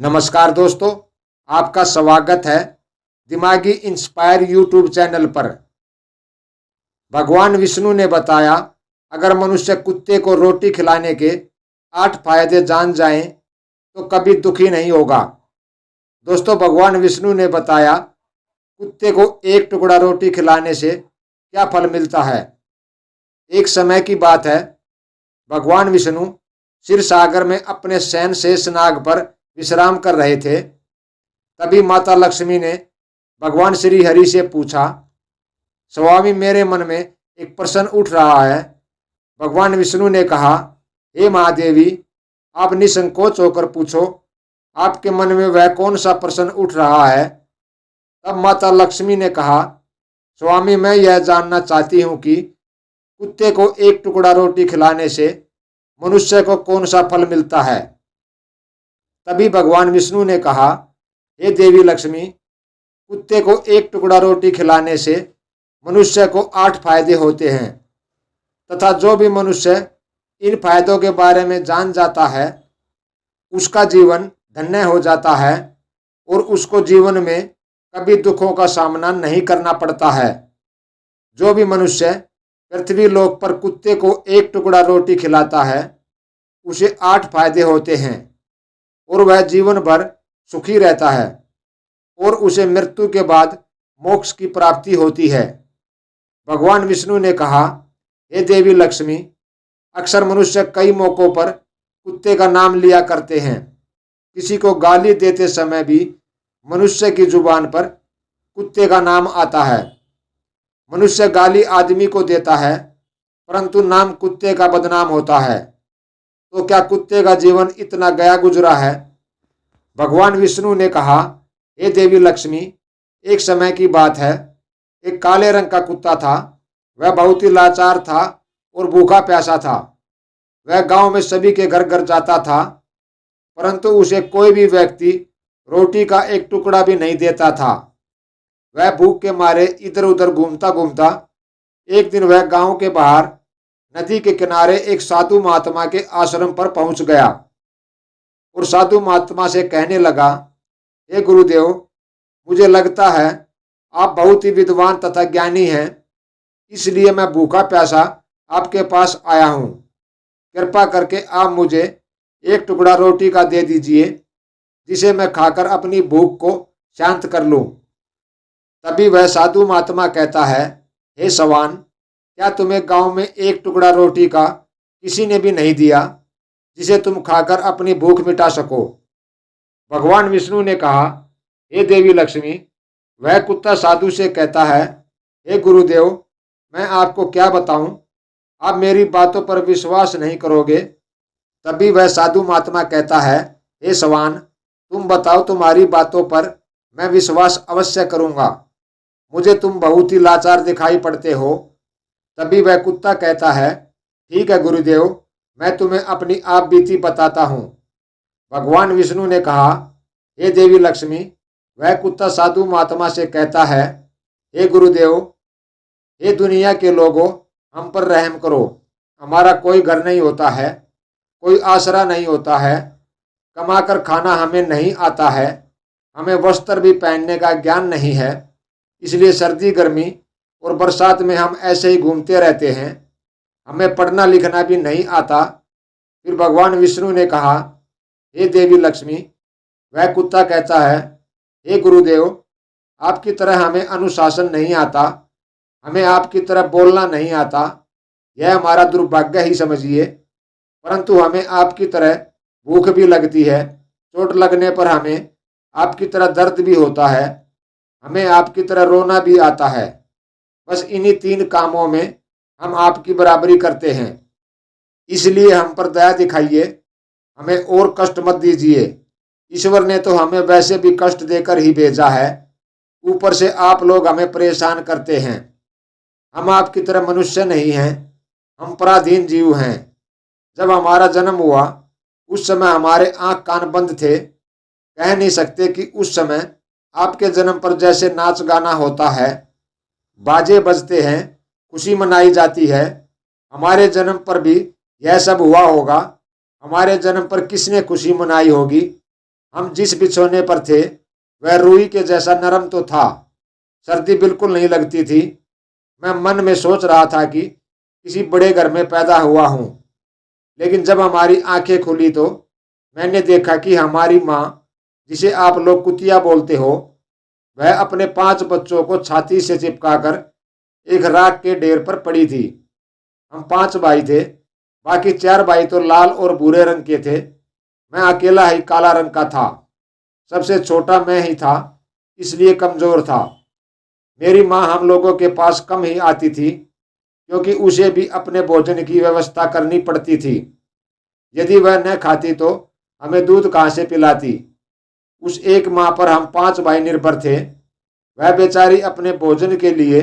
नमस्कार दोस्तों, आपका स्वागत है दिमागी इंस्पायर यूट्यूब चैनल पर। भगवान विष्णु ने बताया, अगर मनुष्य कुत्ते को रोटी खिलाने के 8 फायदे जान जाए तो कभी दुखी नहीं होगा। दोस्तों, भगवान विष्णु ने बताया कुत्ते को एक टुकड़ा रोटी खिलाने से क्या फल मिलता है। एक समय की बात है, भगवान विष्णु क्षीर सागर में अपने शयन शेष नाग पर विश्राम कर रहे थे। तभी माता लक्ष्मी ने भगवान श्री हरि से पूछा, स्वामी, मेरे मन में एक प्रश्न उठ रहा है। भगवान विष्णु ने कहा, हे महादेवी, आप निसंकोच होकर पूछो, आपके मन में वह कौन सा प्रश्न उठ रहा है। तब माता लक्ष्मी ने कहा, स्वामी, मैं यह जानना चाहती हूँ कि कुत्ते को एक टुकड़ा रोटी खिलाने से मनुष्य को कौन सा फल मिलता है। तभी भगवान विष्णु ने कहा, हे देवी लक्ष्मी, कुत्ते को एक टुकड़ा रोटी खिलाने से मनुष्य को 8 फायदे होते हैं तथा जो भी मनुष्य इन फायदों के बारे में जान जाता है उसका जीवन धन्य हो जाता है और उसको जीवन में कभी दुखों का सामना नहीं करना पड़ता है। जो भी मनुष्य पृथ्वी लोक पर कुत्ते को एक टुकड़ा रोटी खिलाता है उसे 8 फायदे होते हैं और वह जीवन भर सुखी रहता है और उसे मृत्यु के बाद मोक्ष की प्राप्ति होती है। भगवान विष्णु ने कहा, हे देवी लक्ष्मी, अक्सर मनुष्य कई मौकों पर कुत्ते का नाम लिया करते हैं। किसी को गाली देते समय भी मनुष्य की जुबान पर कुत्ते का नाम आता है। मनुष्य गाली आदमी को देता है परंतु नाम कुत्ते का बदनाम होता है। तो क्या कुत्ते का जीवन इतना गया गुजरा है। भगवान विष्णु ने कहा, हे देवी लक्ष्मी, एक समय की बात है, एक काले रंग का कुत्ता था। वह बहुत ही लाचार था और भूखा प्यासा था। वह गांव में सभी के घर घर जाता था परंतु उसे कोई भी व्यक्ति रोटी का एक टुकड़ा भी नहीं देता था। वह भूख के मारे इधर उधर घूमता घूमता एक दिन वह गांव के बाहर नदी के किनारे एक साधु महात्मा के आश्रम पर पहुंच गया और साधु महात्मा से कहने लगा, हे गुरुदेव, मुझे लगता है आप बहुत ही विद्वान तथा ज्ञानी हैं, इसलिए मैं भूखा प्यासा आपके पास आया हूँ। कृपा करके आप मुझे एक टुकड़ा रोटी का दे दीजिए जिसे मैं खाकर अपनी भूख को शांत कर लूँ। तभी वह साधु महात्मा कहता है, हे सवान, क्या तुम्हें गांव में एक टुकड़ा रोटी का किसी ने भी नहीं दिया जिसे तुम खाकर अपनी भूख मिटा सको। भगवान विष्णु ने कहा, हे देवी लक्ष्मी, वह कुत्ता साधु से कहता है, हे गुरुदेव, मैं आपको क्या बताऊं, आप मेरी बातों पर विश्वास नहीं करोगे। तभी वह साधु महात्मा कहता है, हे सवान, तुम बताओ, तुम्हारी बातों पर मैं विश्वास अवश्य करूंगा। मुझे तुम बहुत ही लाचार दिखाई पड़ते हो। तभी वह कुत्ता कहता है, ठीक है गुरुदेव, मैं तुम्हें अपनी आप बीती बताता हूँ। भगवान विष्णु ने कहा, हे देवी लक्ष्मी, वह कुत्ता साधु महात्मा से कहता है, हे गुरुदेव, हे दुनिया के लोगों, हम पर रहम करो। हमारा कोई घर नहीं होता है, कोई आसरा नहीं होता है, कमाकर खाना हमें नहीं आता है, हमें वस्त्र भी पहनने का ज्ञान नहीं है, इसलिए सर्दी गर्मी और बरसात में हम ऐसे ही घूमते रहते हैं, हमें पढ़ना लिखना भी नहीं आता। फिर भगवान विष्णु ने कहा, हे देवी लक्ष्मी, वह कुत्ता कहता है, हे गुरुदेव, आपकी तरह हमें अनुशासन नहीं आता, हमें आपकी तरह बोलना नहीं आता, यह हमारा दुर्भाग्य ही समझिए। परंतु हमें आपकी तरह भूख भी लगती है, चोट लगने पर हमें आपकी तरह दर्द भी होता है, हमें आपकी तरह रोना भी आता है। बस इन्हीं 3 कामों में हम आपकी बराबरी करते हैं, इसलिए हम पर दया दिखाइए, हमें और कष्ट मत दीजिए। ईश्वर ने तो हमें वैसे भी कष्ट देकर ही भेजा है, ऊपर से आप लोग हमें परेशान करते हैं। हम आपकी तरह मनुष्य नहीं हैं, हम पराधीन जीव हैं। जब हमारा जन्म हुआ उस समय हमारे आंख कान बंद थे, कह नहीं सकते कि उस समय आपके जन्म पर जैसे नाच गाना होता है, बाजे बजते हैं, खुशी मनाई जाती है, हमारे जन्म पर भी यह सब हुआ होगा। हमारे जन्म पर किसने खुशी मनाई होगी। हम जिस बिछौने पर थे वह रुई के जैसा नरम तो था, सर्दी बिल्कुल नहीं लगती थी। मैं मन में सोच रहा था कि किसी बड़े घर में पैदा हुआ हूँ। लेकिन जब हमारी आंखें खुली तो मैंने देखा कि हमारी माँ, जिसे आप लोग कुतिया बोलते हो, वह अपने 5 बच्चों को छाती से चिपकाकर एक राख के ढेर पर पड़ी थी। हम 5 भाई थे, बाकी 4 भाई तो लाल और भूरे रंग के थे। मैं अकेला ही काला रंग का था। सबसे छोटा मैं ही था, इसलिए कमजोर था। मेरी माँ हम लोगों के पास कम ही आती थी, क्योंकि उसे भी अपने भोजन की व्यवस्था करनी पड़ती थी। यदि वह न खाती तो हमें दूध कहाँ से पिलाती। उस एक माँ पर हम 5 भाई निर्भर थे। वह बेचारी अपने भोजन के लिए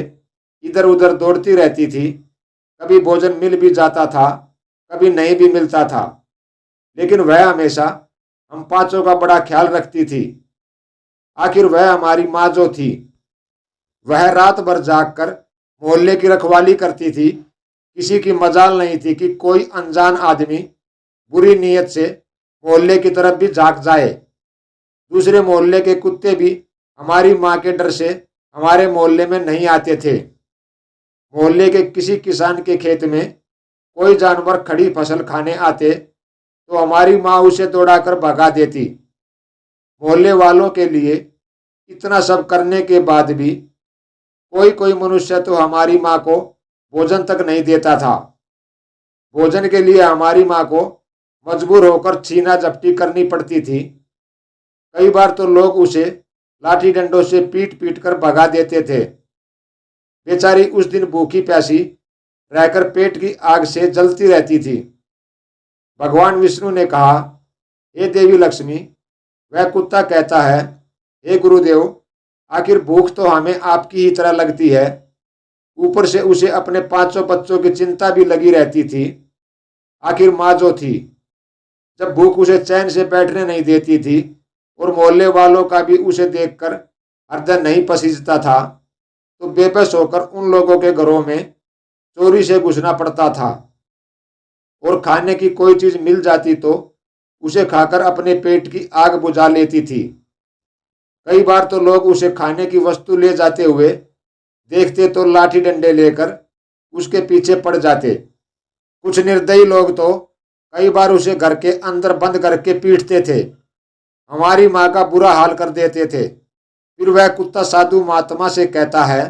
इधर उधर दौड़ती रहती थी। कभी भोजन मिल भी जाता था, कभी नहीं भी मिलता था, लेकिन वह हमेशा हम पांचों का बड़ा ख्याल रखती थी। आखिर वह हमारी माँ जो थी, वह रात भर जागकर मोहल्ले की रखवाली करती थी। किसी की मजाल नहीं थी कि कोई अनजान आदमी बुरी नीयत से मोहल्ले की तरफ भी झांक जाए। दूसरे मोहल्ले के कुत्ते भी हमारी माँ के डर से हमारे मोहल्ले में नहीं आते थे। मोहल्ले के किसी किसान के खेत में कोई जानवर खड़ी फसल खाने आते तो हमारी माँ उसे दौड़ाकर भगा देती। मोहल्ले वालों के लिए इतना सब करने के बाद भी कोई कोई मनुष्य तो हमारी माँ को भोजन तक नहीं देता था। भोजन के लिए हमारी माँ को मजबूर होकर छीना झपटी करनी पड़ती थी। कई बार तो लोग उसे लाठी डंडों से पीट पीट कर भगा देते थे। बेचारी उस दिन भूखी प्यासी रहकर पेट की आग से जलती रहती थी। भगवान विष्णु ने कहा, हे देवी लक्ष्मी, वह कुत्ता कहता है, हे गुरुदेव, आखिर भूख तो हमें आपकी ही तरह लगती है, ऊपर से उसे अपने 5 बच्चों की चिंता भी लगी रहती थी। आखिर माँ जो थी, जब भूख उसे चैन से बैठने नहीं देती थी और मोहल्ले वालों का भी उसे देखकर हृदय नहीं पसीजता था, तो बेबस होकर उन लोगों के घरों में चोरी से घुसना पड़ता था। और खाने की कोई चीज मिल जाती तो उसे खाकर अपने पेट की आग बुझा लेती थी। कई बार तो लोग उसे खाने की वस्तु ले जाते हुए देखते तो लाठी डंडे लेकर उसके पीछे पड़ जाते। कुछ निर्दयी लोग तो कई बार उसे घर के अंदर बंद करके पीटते थे, हमारी माँ का बुरा हाल कर देते थे। फिर वह कुत्ता साधु महात्मा से कहता है,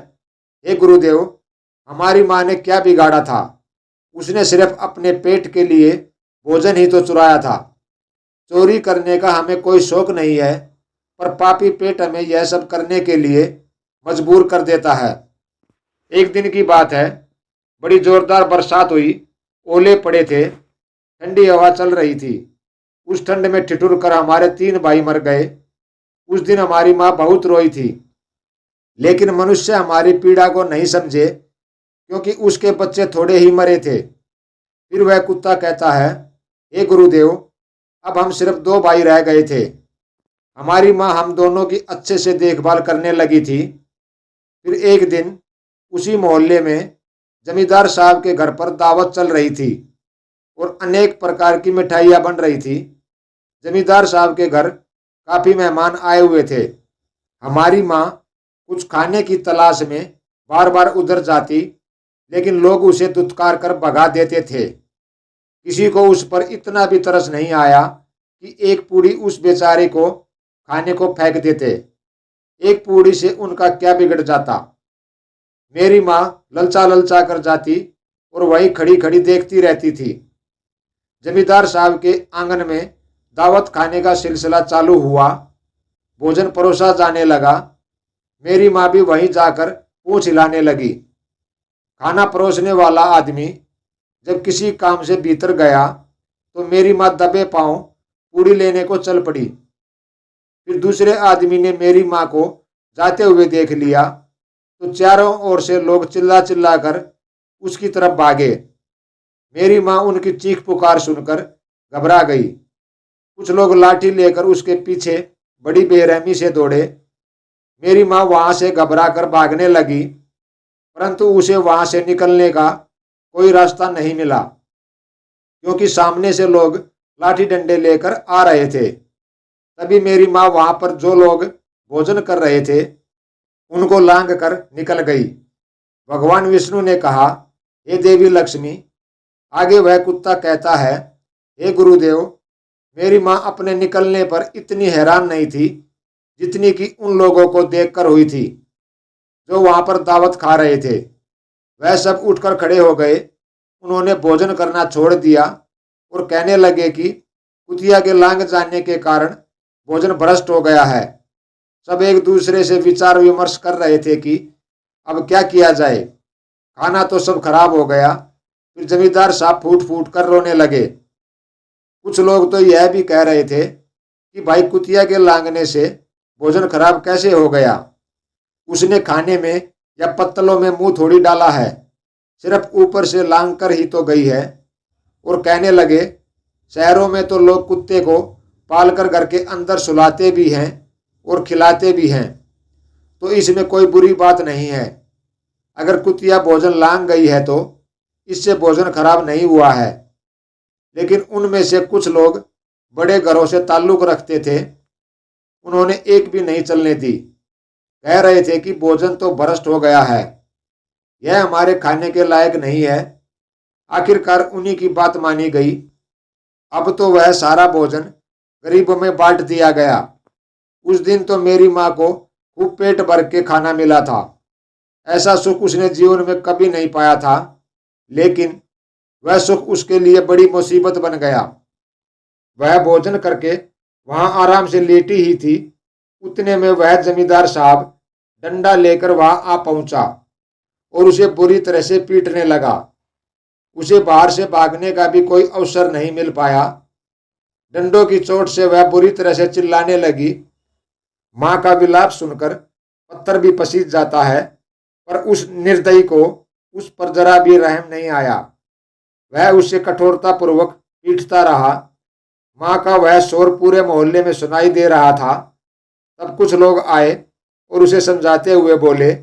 हे गुरुदेव, हमारी माँ ने क्या बिगाड़ा था? उसने सिर्फ अपने पेट के लिए भोजन ही तो चुराया था। चोरी करने का हमें कोई शौक नहीं है, पर पापी पेट हमें यह सब करने के लिए मजबूर कर देता है। एक दिन की बात है, बड़ी जोरदार बरसात हुई, ओले पड़े थे, ठंडी हवा चल रही थी। उस ठंड में ठिठुर कर हमारे 3 भाई मर गए। उस दिन हमारी माँ बहुत रोई थी, लेकिन मनुष्य हमारी पीड़ा को नहीं समझे, क्योंकि उसके बच्चे थोड़े ही मरे थे। फिर वह कुत्ता कहता है, हे गुरुदेव, अब हम सिर्फ 2 भाई रह गए थे। हमारी माँ हम दोनों की अच्छे से देखभाल करने लगी थी। फिर एक दिन उसी मोहल्ले में जमींदार साहब के घर पर दावत चल रही थी और अनेक प्रकार की मिठाइयाँ बन रही थी। जमींदार साहब के घर काफी मेहमान आए हुए थे। हमारी माँ कुछ खाने की तलाश में बार बार उधर जाती, लेकिन लोग उसे दुत्कार कर भगा देते थे। किसी को उस पर इतना भी तरस नहीं आया कि एक पूड़ी उस बेचारे को खाने को फेंक देते। एक पूड़ी से उनका क्या बिगड़ जाता। मेरी माँ ललचा ललचा कर जाती और वहीं खड़ी खड़ी देखती रहती थी। जमींदार साहब के आंगन में दावत खाने का सिलसिला चालू हुआ। भोजन परोसा जाने लगा। मेरी माँ भी वहीं जाकर पूंछ हिलाने लगी। खाना परोसने वाला आदमी जब किसी काम से भीतर गया तो मेरी माँ दबे पांव पूड़ी लेने को चल पड़ी। फिर दूसरे आदमी ने मेरी माँ को जाते हुए देख लिया तो चारों ओर से लोग चिल्ला चिल्ला कर उसकी तरफ भागे। मेरी माँ उनकी चीख पुकार सुनकर घबरा गई। कुछ लोग लाठी लेकर उसके पीछे बड़ी बेरहमी से दौड़े। मेरी माँ वहां से घबरा कर भागने लगी, परंतु उसे वहां से निकलने का कोई रास्ता नहीं मिला, क्योंकि सामने से लोग लाठी डंडे लेकर आ रहे थे। तभी मेरी माँ वहां पर जो लोग भोजन कर रहे थे उनको लांग कर निकल गई। भगवान विष्णु ने कहा, हे देवी लक्ष्मी। आगे वह कुत्ता कहता है, हे गुरुदेव, मेरी माँ अपने निकलने पर इतनी हैरान नहीं थी जितनी कि उन लोगों को देखकर हुई थी जो वहां पर दावत खा रहे थे। वह सब उठकर खड़े हो गए। उन्होंने भोजन करना छोड़ दिया और कहने लगे कि कुतिया के लांग जाने के कारण भोजन भ्रष्ट हो गया है। सब एक दूसरे से विचार विमर्श कर रहे थे कि अब क्या किया जाए। खाना तो सब खराब हो गया। फिर जमींदार साहब फूट फूट कर रोने लगे। कुछ लोग तो यह भी कह रहे थे कि भाई कुतिया के लांगने से भोजन खराब कैसे हो गया। उसने खाने में या पत्तलों में मुंह थोड़ी डाला है, सिर्फ ऊपर से लांग कर ही तो गई है। और कहने लगे, शहरों में तो लोग कुत्ते को पालकर घर के अंदर सुलाते भी हैं और खिलाते भी हैं, तो इसमें कोई बुरी बात नहीं है। अगर कुतिया भोजन लांग गई है तो इससे भोजन खराब नहीं हुआ है। लेकिन उनमें से कुछ लोग बड़े घरों से ताल्लुक रखते थे, उन्होंने एक भी नहीं चलने दी। कह रहे थे कि भोजन तो भ्रष्ट हो गया है, यह हमारे खाने के लायक नहीं है। आखिरकार उन्हीं की बात मानी गई। अब तो वह सारा भोजन गरीबों में बांट दिया गया। उस दिन तो मेरी माँ को खूब पेट भर के खाना मिला था। ऐसा सुख उसने जीवन में कभी नहीं पाया था, लेकिन वह सुख उसके लिए बड़ी मुसीबत बन गया। वह भोजन करके वहां आराम से लेटी ही थी, उतने में वह जमींदार साहब डंडा लेकर वहां आ पहुंचा और उसे बुरी तरह से पीटने लगा। उसे बाहर से भागने का भी कोई अवसर नहीं मिल पाया। डंडों की चोट से वह बुरी तरह से चिल्लाने लगी। मां का विलाप सुनकर पत्थर भी पसीज जाता है, पर उस निर्दयी को उस पर जरा भी रहम नहीं आया। वह उसे कठोरता पूर्वक पीटता रहा। मां का वह शोर पूरे मोहल्ले में सुनाई दे रहा था। तब कुछ लोग आए और उसे समझाते हुए बोले,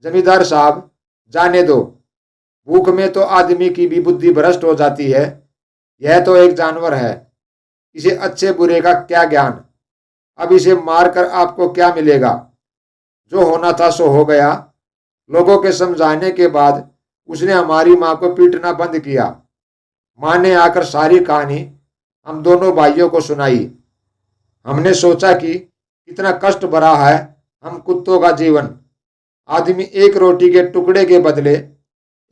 जमींदार साहब, जाने दो। भूख में तो आदमी की भी बुद्धि भ्रष्ट हो जाती है। यह तो एक जानवर है, इसे अच्छे बुरे का क्या ज्ञान। अब इसे मारकर आपको क्या मिलेगा। जो होना था सो हो गया। लोगों के समझाने के बाद उसने हमारी माँ को पीटना बंद किया। माँ ने आकर सारी कहानी हम दोनों भाइयों को सुनाई। हमने सोचा कि कितना कष्ट भरा है हम कुत्तों का जीवन। आदमी एक रोटी के टुकड़े के बदले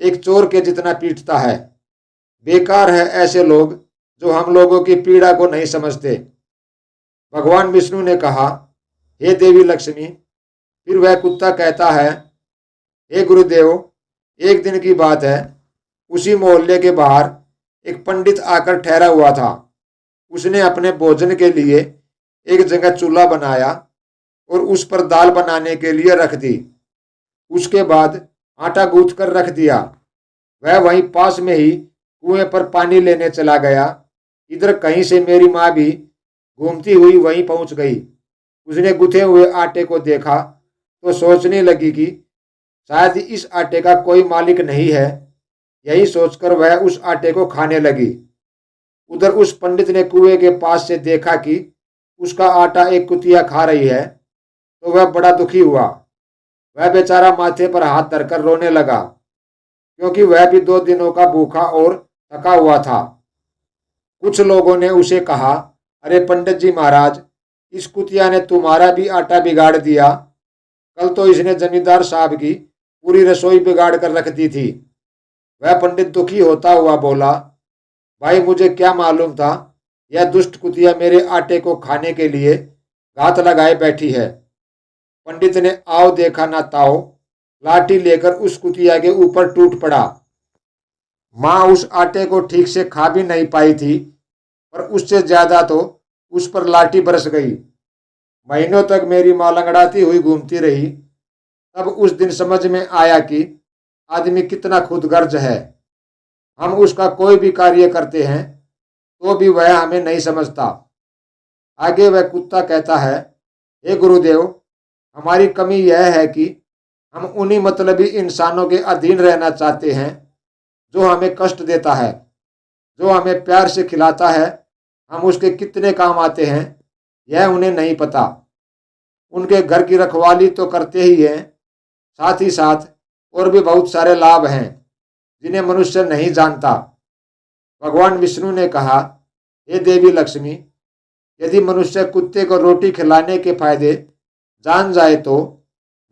एक चोर के जितना पीटता है। बेकार है ऐसे लोग जो हम लोगों की पीड़ा को नहीं समझते। भगवान विष्णु ने कहा, हे देवी लक्ष्मी। फिर वह कुत्ता कहता है, हे गुरुदेव, एक दिन की बात है। उसी मोहल्ले के बाहर एक पंडित आकर ठहरा हुआ था। उसने अपने भोजन के लिए एक जगह चूल्हा बनाया और उस पर दाल बनाने के लिए रख दी। उसके बाद आटा गूंथ कर रख दिया। वह वहीं पास में ही कुएं पर पानी लेने चला गया। इधर कहीं से मेरी माँ भी घूमती हुई वहीं पहुंच गई। उसने गुथे हुए आटे को देखा तो सोचने लगी कि शायद इस आटे का कोई मालिक नहीं है। यही सोचकर वह उस आटे को खाने लगी। उधर उस पंडित ने कुएं के पास से देखा कि उसका आटा एक कुतिया खा रही है, तो वह बड़ा दुखी हुआ। वह बेचारा माथे पर हाथ धरकर रोने लगा, क्योंकि वह भी 2 दिनों का भूखा और थका हुआ था। कुछ लोगों ने उसे कहा, अरे पंडित जी महाराज, इस कुतिया ने तुम्हारा भी आटा बिगाड़ दिया। कल तो इसने जमींदार साहब की पूरी रसोई बिगाड़ कर रख दी थी। वह पंडित दुखी होता हुआ बोला, भाई मुझे क्या मालूम था यह दुष्ट कुतिया मेरे आटे को खाने के लिए घात लगाए बैठी है। पंडित ने आओ देखा ना ताओ लाठी लेकर उस कुतिया के ऊपर टूट पड़ा। माँ उस आटे को ठीक से खा भी नहीं पाई थी, पर उससे ज्यादा तो उस पर लाठी बरस गई। महीनों तक मेरी माँ लंगड़ाती हुई घूमती रही। तब उस दिन समझ में आया कि आदमी कितना खुदगर्ज है। हम उसका कोई भी कार्य करते हैं तो भी वह हमें नहीं समझता। आगे वह कुत्ता कहता है, हे गुरुदेव, हमारी कमी यह है कि हम उन्हीं मतलबी इंसानों के अधीन रहना चाहते हैं जो हमें कष्ट देता है। जो हमें प्यार से खिलाता है हम उसके कितने काम आते हैं, यह उन्हें नहीं पता। उनके घर की रखवाली तो करते ही हैं, साथ ही साथ और भी बहुत सारे लाभ हैं जिन्हें मनुष्य नहीं जानता। भगवान विष्णु ने कहा, हे देवी लक्ष्मी, यदि मनुष्य कुत्ते को रोटी खिलाने के फायदे जान जाए तो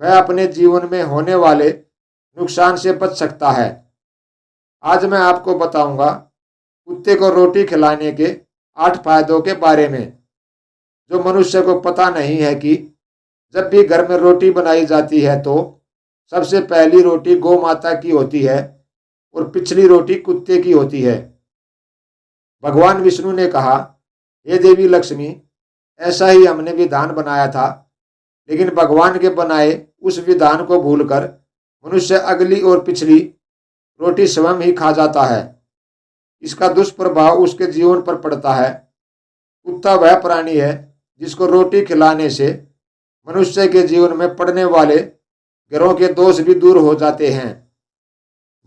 वह अपने जीवन में होने वाले नुकसान से बच सकता है। आज मैं आपको बताऊंगा कुत्ते को रोटी खिलाने के 8 फायदों के बारे में, जो मनुष्य को पता नहीं है कि जब भी घर में रोटी बनाई जाती है तो सबसे पहली रोटी गौ माता की होती है और पिछली रोटी कुत्ते की होती है। भगवान विष्णु ने कहा, हे देवी लक्ष्मी, ऐसा ही हमने विधान बनाया था, लेकिन भगवान के बनाए उस विधान को भूलकर मनुष्य अगली और पिछली रोटी स्वयं ही खा जाता है। इसका दुष्प्रभाव उसके जीवन पर पड़ता है। कुत्ता वह प्राणी है जिसको रोटी खिलाने से मनुष्य के जीवन में पड़ने वाले ग्रहों के दोष भी दूर हो जाते हैं।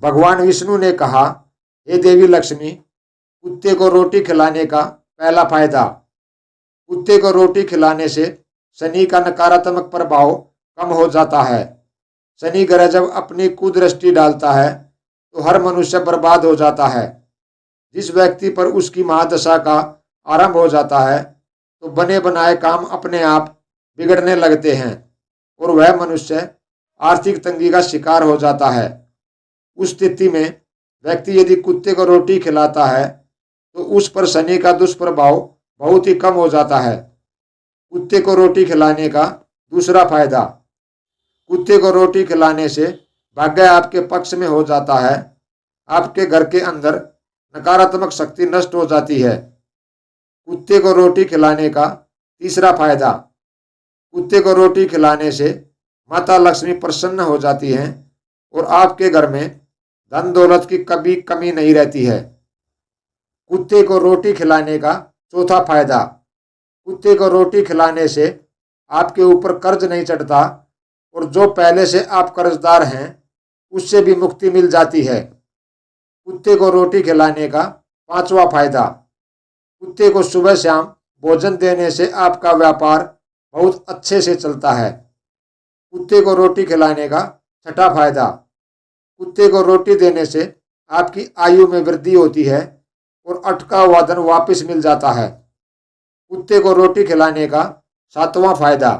भगवान विष्णु ने कहा, हे देवी लक्ष्मी, कुत्ते को रोटी खिलाने का पहला फायदा, कुत्ते को रोटी खिलाने से शनि का नकारात्मक प्रभाव कम हो जाता है। शनि ग्रह जब अपनी कुदृष्टि डालता है तो हर मनुष्य बर्बाद हो जाता है। जिस व्यक्ति पर उसकी महादशा का आरंभ हो जाता है तो बने बनाए काम अपने आप बिगड़ने लगते हैं और वह मनुष्य आर्थिक तंगी का शिकार हो जाता है। उस स्थिति में व्यक्ति यदि कुत्ते को रोटी खिलाता है तो उस पर शनि का दुष्प्रभाव बहुत ही कम हो जाता है। कुत्ते को रोटी खिलाने का दूसरा फायदा, कुत्ते को रोटी खिलाने से भाग्य आपके पक्ष में हो जाता है। आपके घर के अंदर नकारात्मक शक्ति नष्ट हो जाती है। कुत्ते को रोटी खिलाने का तीसरा फायदा, कुत्ते को रोटी खिलाने से माता लक्ष्मी प्रसन्न हो जाती हैं और आपके घर में धन दौलत की कभी कमी नहीं रहती है। कुत्ते को रोटी खिलाने का चौथा फायदा, कुत्ते को रोटी खिलाने से आपके ऊपर कर्ज नहीं चढ़ता और जो पहले से आप कर्जदार हैं उससे भी मुक्ति मिल जाती है। कुत्ते को रोटी खिलाने का पांचवा फायदा, कुत्ते को सुबह शाम भोजन देने से आपका व्यापार बहुत अच्छे से चलता है। कुत्ते को रोटी खिलाने का छठा फायदा, कुत्ते को रोटी देने से आपकी आयु में वृद्धि होती है और अटका हुआ धन वापस मिल जाता है। कुत्ते को रोटी खिलाने का सातवां फायदा,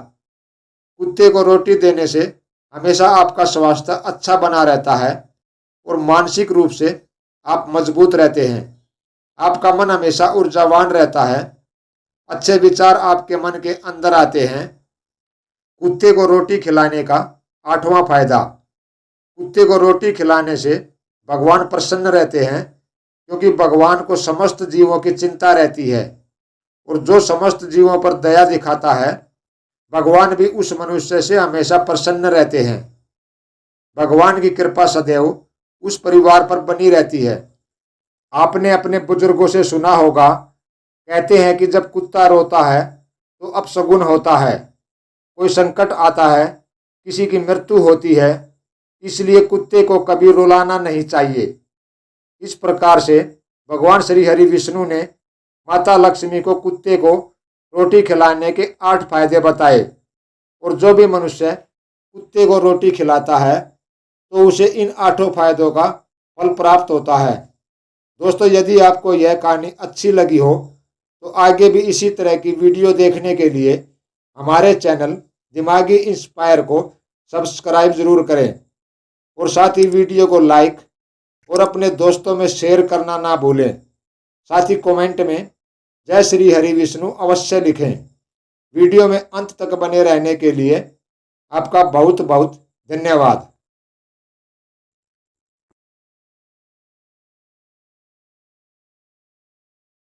कुत्ते को रोटी देने से हमेशा आपका स्वास्थ्य अच्छा बना रहता है और मानसिक रूप से आप मजबूत रहते हैं। आपका मन हमेशा ऊर्जावान रहता है, अच्छे विचार आपके मन के अंदर आते हैं। कुत्ते को रोटी खिलाने का आठवां फायदा, कुत्ते को रोटी खिलाने से भगवान प्रसन्न रहते हैं, क्योंकि भगवान को समस्त जीवों की चिंता रहती है और जो समस्त जीवों पर दया दिखाता है भगवान भी उस मनुष्य से हमेशा प्रसन्न रहते हैं। भगवान की कृपा सदैव उस परिवार पर बनी रहती है। आपने अपने बुजुर्गों से सुना होगा, कहते हैं कि जब कुत्ता रोता है तो अपशगुन होता है, कोई संकट आता है, किसी की मृत्यु होती है, इसलिए कुत्ते को कभी रुलाना नहीं चाहिए। इस प्रकार से भगवान श्री हरि विष्णु ने माता लक्ष्मी को कुत्ते को रोटी खिलाने के 8 फायदे बताए और जो भी मनुष्य कुत्ते को रोटी खिलाता है तो उसे इन 8 फायदों का फल प्राप्त होता है। दोस्तों, यदि आपको यह कहानी अच्छी लगी हो तो आगे भी इसी तरह की वीडियो देखने के लिए हमारे चैनल दिमागी इंस्पायर को सब्सक्राइब जरूर करें और साथ ही वीडियो को लाइक और अपने दोस्तों में शेयर करना ना भूलें। साथ ही कमेंट में जय श्री हरि विष्णु अवश्य लिखें। वीडियो में अंत तक बने रहने के लिए आपका बहुत बहुत धन्यवाद।